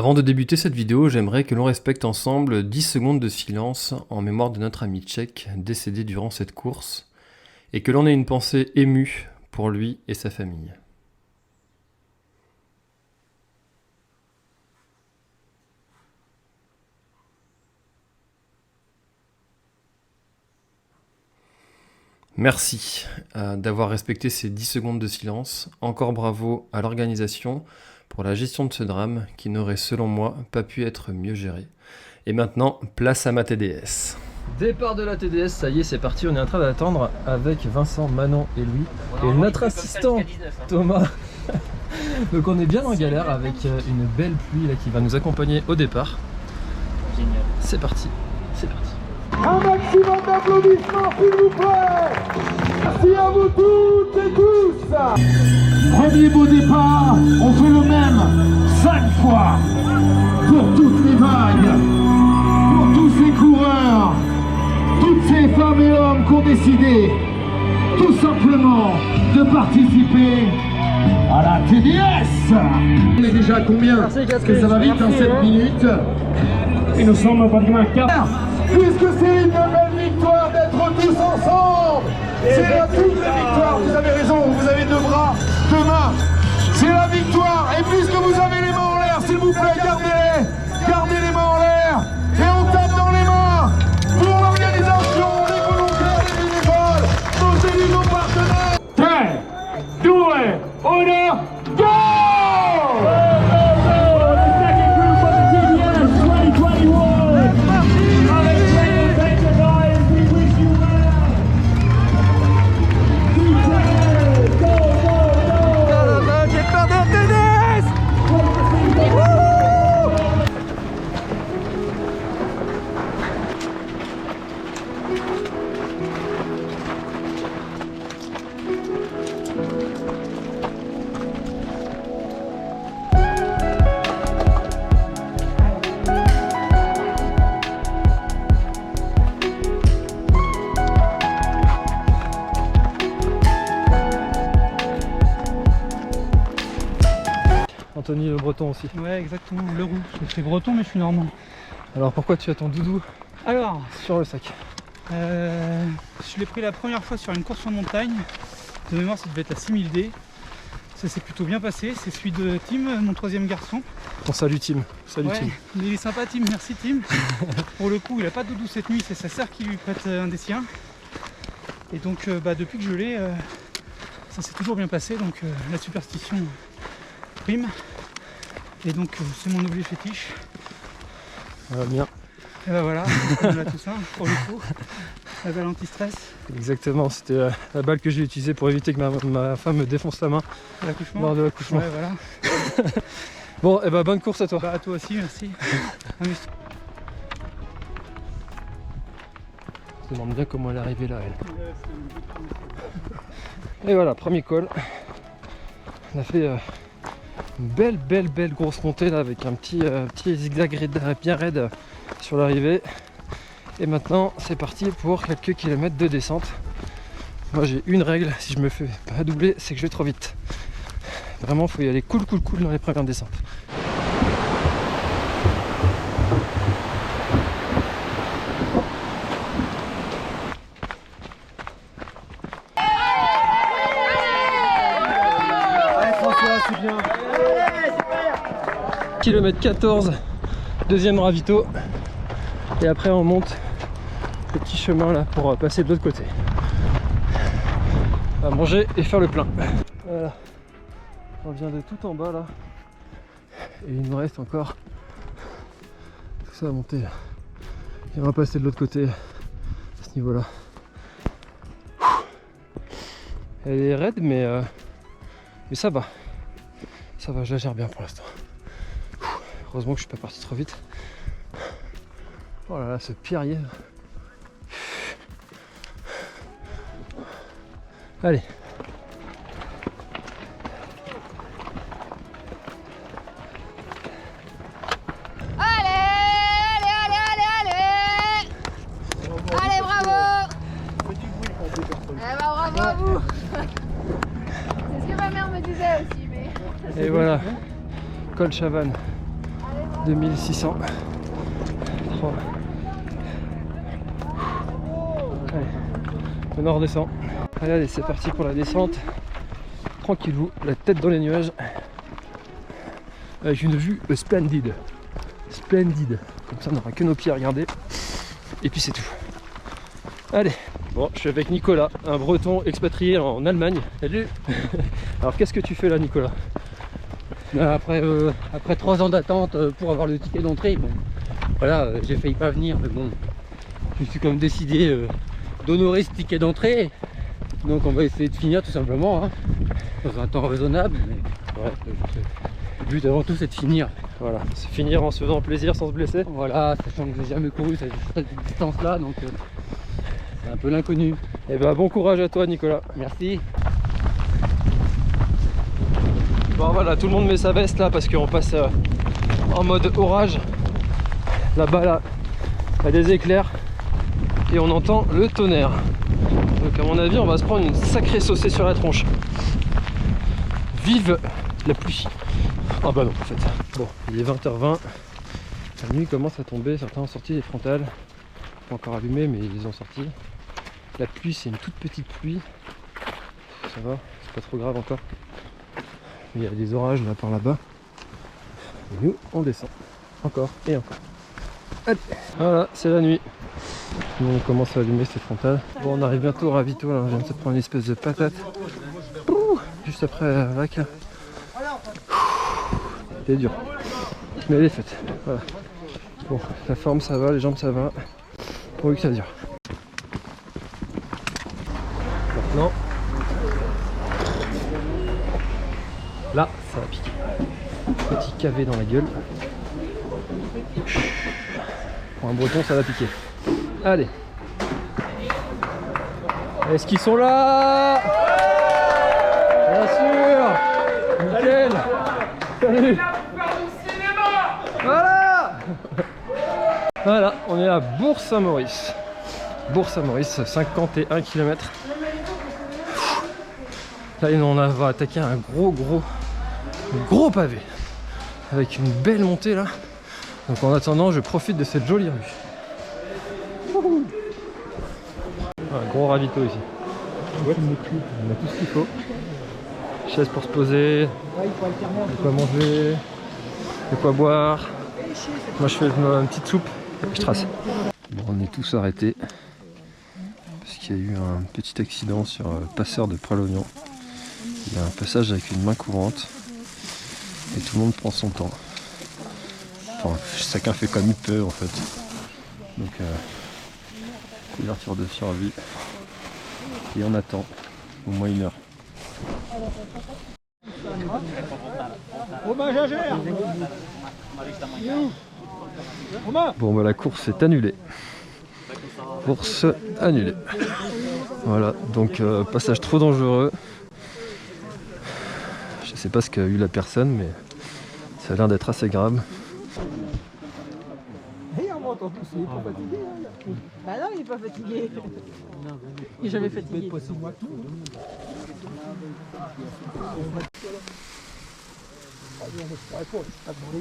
Avant de débuter cette vidéo, j'aimerais que l'on respecte ensemble 10 secondes de silence en mémoire de notre ami tchèque décédé durant cette course et que l'on ait une pensée émue pour lui et sa famille. Merci d'avoir respecté ces 10 secondes de silence. Encore bravo à l'organisation pour la gestion de ce drame qui n'aurait selon moi pas pu être mieux géré. Et maintenant, place à ma TDS. Départ de la TDS, ça y est, c'est parti, on est en train d'attendre avec Vincent, Manon et Louis. Et notre assistant, Thomas. Donc on est bien en galère avec une belle pluie là, qui va nous accompagner au départ. Génial. C'est parti, c'est parti. Un maximum d'applaudissements s'il vous plaît. Merci à vous toutes et tous. Premier beau départ, on fait le même 5 fois pour toutes les vagues, pour tous ces coureurs, toutes ces femmes et hommes qui ont décidé tout simplement de participer à la TDS. On est déjà à combien? Parce que ça va vite en 7 minutes. Et nous sommes pratiquement à 4. Puisque c'est une belle victoire d'être tous ensemble. C'est la double victoire, vous avez raison, vous avez deux bras, deux mains. C'est la victoire, et puisque vous avez les mains en l'air, s'il vous plaît, gardez les mains en l'air. Et on tape dans les mains pour l'organisation, les volontaires, les bénévoles, nos élus, nos partenaires. 3, 2, 1, go! Anthony le breton aussi. Ouais, exactement, le roux. Je suis breton, mais je suis normand. Alors pourquoi tu as ton doudou Alors, sur le sac? je l'ai pris la première fois sur une course en montagne. De mémoire, ça devait être à 6000 D. Ça s'est plutôt bien passé. C'est celui de Tim, mon troisième garçon. Ton salut Tim. Salut Ouais, Tim. il est sympa, Tim. Merci, Tim. Pour le coup, il n'a pas de doudou cette nuit. C'est sa sœur qui lui prête un des siens. Et donc, depuis que je l'ai, ça s'est toujours bien passé. Donc, la superstition prime. Et donc, c'est mon objet fétiche. Bien. Et bah voilà, on a tout ça pour le coup. La balle anti-stress. Exactement, c'était la balle que j'ai utilisée pour éviter que ma femme me défonce la main L'accouchement. lors de l'accouchement. Ouais, voilà. Bon, et bah bonne course à toi. Bah à toi aussi, merci. Amuse-toi. Je me demande bien comment elle est arrivée là, elle. Et voilà, premier col. On a fait une belle grosse montée là avec un petit zigzag bien raide sur l'arrivée. Et maintenant c'est parti pour quelques kilomètres de descente. Moi j'ai une règle, si je me fais pas doubler, c'est que je vais trop vite. Vraiment faut y aller cool dans les premières descentes. Allez François, c'est bien. Kilomètre 14, deuxième ravito. Et après on monte le petit chemin là pour passer de l'autre côté. On va manger et faire le plein. Voilà. On vient de tout en bas là. Et il nous reste encore tout ça à monter. Et on va passer de l'autre côté à ce niveau là. Elle est raide mais ça va. Ça va, je la gère bien pour l'instant. Heureusement que je suis pas parti trop vite. Oh là là, ce pierrier. Allez. Allez, bravo! Eh ben, bravo à vous! C'est ce que ma mère me disait aussi, mais... Et voilà, col Chavannes. Allez, bravo! 2600. 3. Allez, maintenant on redescend. Allez, c'est parti pour la descente. Tranquillou, la tête dans les nuages. Avec une vue splendide. Splendide. Comme ça on n'aura que nos pieds à regarder. Et puis c'est tout. Allez. Bon, je suis avec Nicolas, un breton expatrié en Allemagne. Salut. Alors qu'est-ce que tu fais là, Nicolas? Après 3 ans d'attente pour avoir le ticket d'entrée, bon, voilà, j'ai failli pas venir, mais bon, je suis quand même décidé d'honorer ce ticket d'entrée. Donc on va essayer de finir tout simplement, hein, dans un temps raisonnable. Mais ouais, le but avant tout c'est de finir. Voilà, c'est finir en se faisant plaisir sans se blesser. Voilà, sachant que j'ai jamais couru cette distance-là, donc c'est un peu l'inconnu. Et ben bon courage à toi, Nicolas. Merci. Bon voilà, tout le monde met sa veste là parce qu'on passe en mode orage. Là-bas là, il y a des éclairs et on entend le tonnerre. Donc à mon avis on va se prendre une sacrée saucée sur la tronche. Vive la pluie. Ah bah non en fait. Bon, il est 20h20. La nuit commence à tomber, certains ont sorti les frontales. Pas encore allumé mais ils ont sorti. La pluie c'est une toute petite pluie. Ça va, c'est pas trop grave encore. Il y a des orages là par là-bas. Et nous, on descend. Encore et encore. Allez. Voilà, c'est la nuit. Nous, on commence à allumer ces frontales. Bon, on arrive bientôt au ravito. Là. On vient de se prendre une espèce de patate. Juste après la vague. C'était dur. Mais elle est faite. Voilà. Bon, la forme ça va, les jambes ça va. Pourvu que ça dure. Maintenant. Là, ça va piquer. Petit cavé dans la gueule. Pour un breton, ça va piquer. Allez. Est-ce qu'ils sont là? Bien sûr. Nickel. Salut. Voilà. Voilà, on est à Bourg-Saint-Maurice. Bourg-Saint-Maurice, 51 km. Là, on va attaquer un gros pavé avec une belle montée là. Donc en attendant, je profite de cette jolie rue. Un gros ravito ici. On a tout ce qu'il faut. Chaise pour se poser, de quoi manger, de quoi boire. Moi je fais une petite soupe et je trace. Bon, on est tous arrêtés parce qu'il y a eu un petit accident sur Passeur de Pralognan. Il y a un passage avec une main courante et tout le monde prend son temps. Enfin, chacun fait comme il peut en fait. Donc couverture de survie et on attend au moins 1 heure. Bon bah la course est annulée. Course annulée. Voilà, donc passage trop dangereux. Je sais pas ce qu'a eu la personne, mais ça a l'air d'être assez grave. Bah non, il est pas fatigué. Il est jamais fatigué.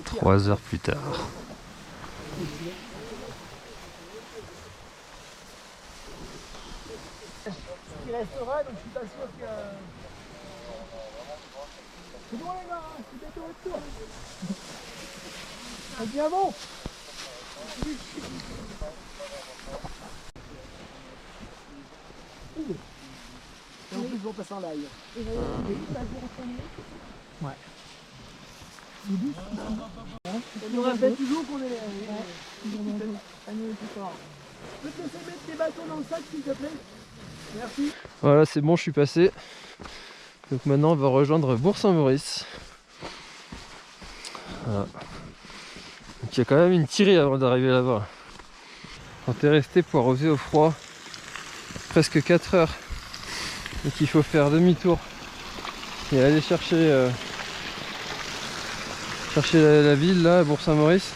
3 heures plus tard. Il restera, donc je suis pas sûr que... C'est bon les gars, je suis bientôt au retour. C'est bien bon. Et en plus, ils vont passer en live. Ouais. On nous rappelle toujours qu'on est... Je peux te laisser mettre tes bâtons dans le sac s'il te plaît? Merci. Voilà, c'est bon, je suis passé. Donc maintenant, on va rejoindre Bourg-Saint-Maurice. Voilà. Donc il y a quand même une tirée avant d'arriver là-bas. Quand t'es resté poirosé au froid, presque 4 heures, et qu'il faut faire demi-tour et aller chercher la ville là, à Bourg-Saint-Maurice,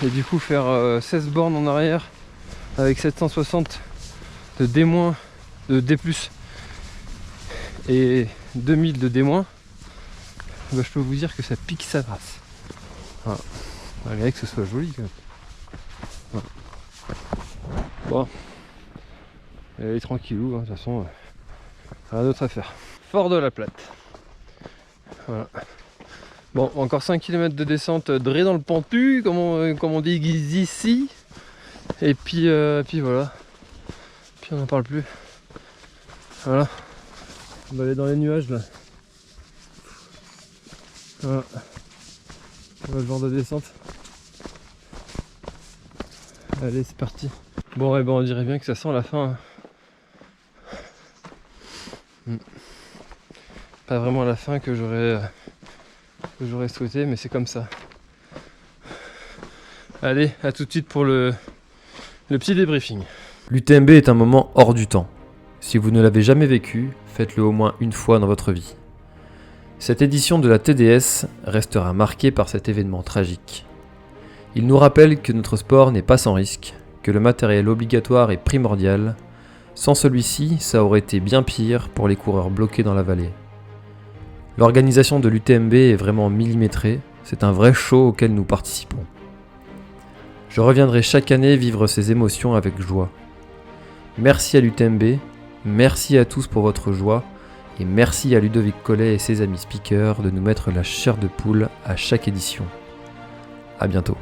et du coup faire 16 bornes en arrière avec 760 de D-, de D+, et 2000 de D-, bah, je peux vous dire que ça pique sa race. Voilà. Malgré que ce soit joli quand même. Voilà. Bon. Allez tranquillou, hein, de toute façon, rien d'autre à faire. Fort de la Platte. Voilà. Bon, encore 5 km de descente dré dans le pentu, comme on dit ici. Et puis voilà. Puis on n'en parle plus. Voilà. On va aller dans les nuages là. Voilà. Le genre de descente. Allez, c'est parti. Bon, on dirait bien que ça sent la fin. Pas vraiment la fin que j'aurais souhaité, mais c'est comme ça. Allez, à tout de suite pour le petit débriefing. L'UTMB est un moment hors du temps. Si vous ne l'avez jamais vécu, faites-le au moins une fois dans votre vie. Cette édition de la TDS restera marquée par cet événement tragique. Il nous rappelle que notre sport n'est pas sans risque, que le matériel obligatoire est primordial. Sans celui-ci, ça aurait été bien pire pour les coureurs bloqués dans la vallée. L'organisation de l'UTMB est vraiment millimétrée, c'est un vrai show auquel nous participons. Je reviendrai chaque année vivre ces émotions avec joie. Merci à l'UTMB, merci à tous pour votre joie, et merci à Ludovic Collet et ses amis speakers de nous mettre la chair de poule à chaque édition. À bientôt.